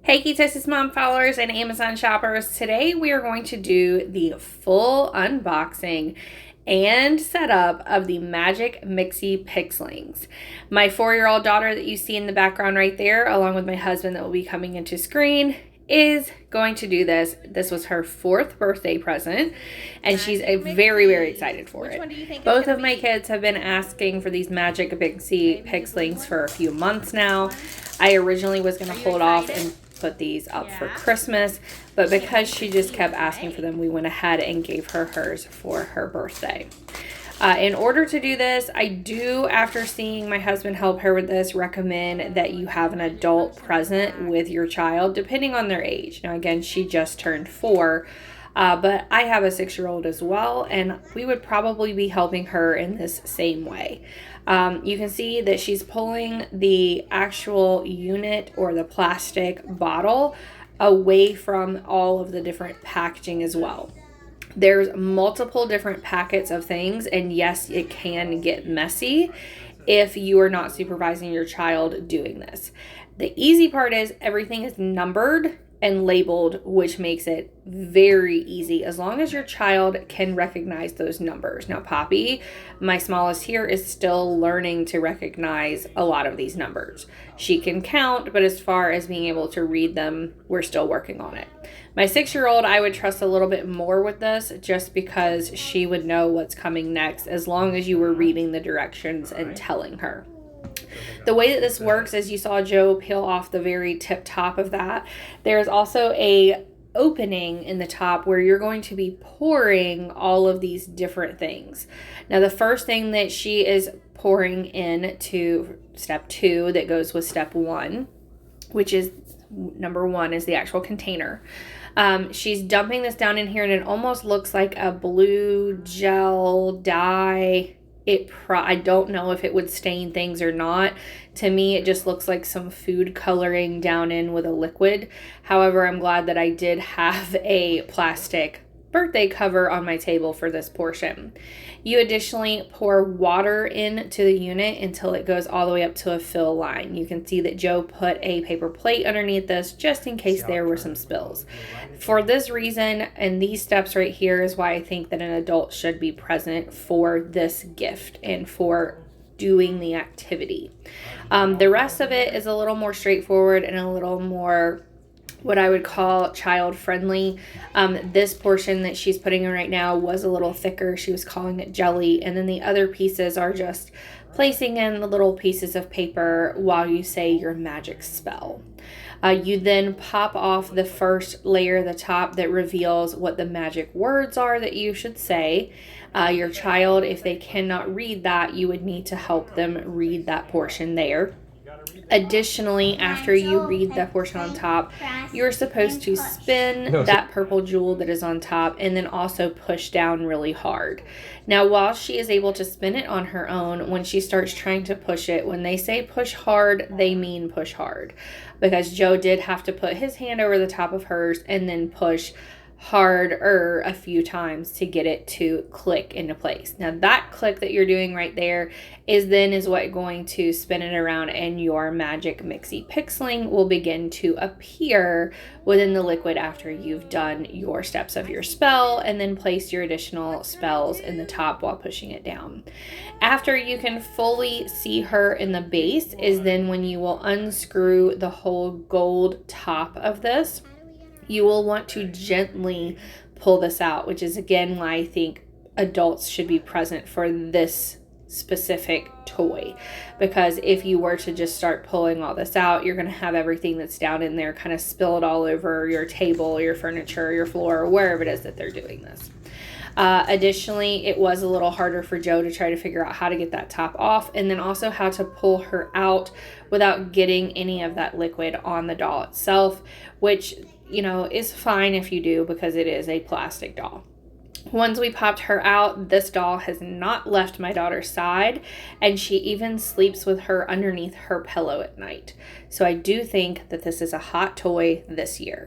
Hey Ketosis Mom followers and Amazon shoppers, today we are going to do the full unboxing and setup of the Magic Mixie Pixlings. My 4-year-old daughter that you see in the background right there, along with my husband that will be coming into screen, is going to do this. This was her 4th birthday present, and she's very excited for it. Both of my kids have been asking for these Magic Mixie Pixlings for a few months now. I originally was going to hold off and put these up for Christmas, but because she just kept asking for them, we went ahead and gave her hers for her birthday. In order to do this, I do, after seeing my husband help her with this, recommend that you have an adult present with your child, depending on their age. Now, again, she just turned 4, but I have a 6-year-old as well, and we would probably be helping her in this same way. You can see that she's pulling the actual unit or the plastic bottle away from all of the different packaging as well. There's multiple different packets of things, and yes, it can get messy if you are not supervising your child doing this. The easy part is everything is numbered and labeled, which makes it very easy as long as your child can recognize those numbers. Now, Poppy, my smallest here, is still learning to recognize a lot of these numbers. She can count, but as far as being able to read them, we're still working on it. My 6-year-old, I would trust a little bit more with this just because she would know what's coming next as long as you were reading the directions and telling her. The way that this works is you saw Joe peel off the very tip top of that. There's also a opening in the top where you're going to be pouring all of these different things. Now, the first thing that she is pouring into step 2 that goes with step 1, which is number 1 is the actual container. She's dumping this down in here, and it almost looks like a blue gel dye. I don't know if it would stain things or not. To me, it just looks like some food coloring down in with a liquid. However, I'm glad that I did have a plastic birthday cover on my table for this portion. You additionally pour water into the unit until it goes all the way up to a fill line. You can see that Joe put a paper plate underneath this just in case there were some spills. For this reason, and these steps right here is why I think that an adult should be present for this gift and for doing the activity. The rest of it is a little more straightforward and a little more what I would call child friendly. This portion that she's putting in right now was a little thicker. She was calling it jelly. And then the other pieces are just placing in the little pieces of paper while you say your magic spell. You then pop off the first layer at the top that reveals what the magic words are that you should say. Your child, if they cannot read that, you would need to help them read that portion there. Additionally, after you read that portion on top, you're supposed to spin that purple jewel that is on top and then also push down really hard. Now, while she is able to spin it on her own, when she starts trying to push it, when they say push hard, they mean push hard. Because Joe did have to put his hand over the top of hers and then push harder a few times to get it to click into place. Now, that click that you're doing right there is what going to spin it around, and your Magic Mixie Pixling will begin to appear within the liquid after you've done your steps of your spell and then place your additional spells in the top while pushing it down. After you can fully see her in the base is then when you will unscrew the whole gold top of this. You will want to gently pull this out, which is again why I think adults should be present for this specific toy. Because if you were to just start pulling all this out, you're going to have everything that's down in there kind of spilled all over your table, your furniture, your floor, or wherever it is that they're doing this. Additionally, it was a little harder for Joe to try to figure out how to get that top off, and then also how to pull her out without getting any of that liquid on the doll itself, which, you know, is fine if you do because it is a plastic doll. Once we popped her out, this doll has not left my daughter's side, and she even sleeps with her underneath her pillow at night. So I do think that this is a hot toy this year.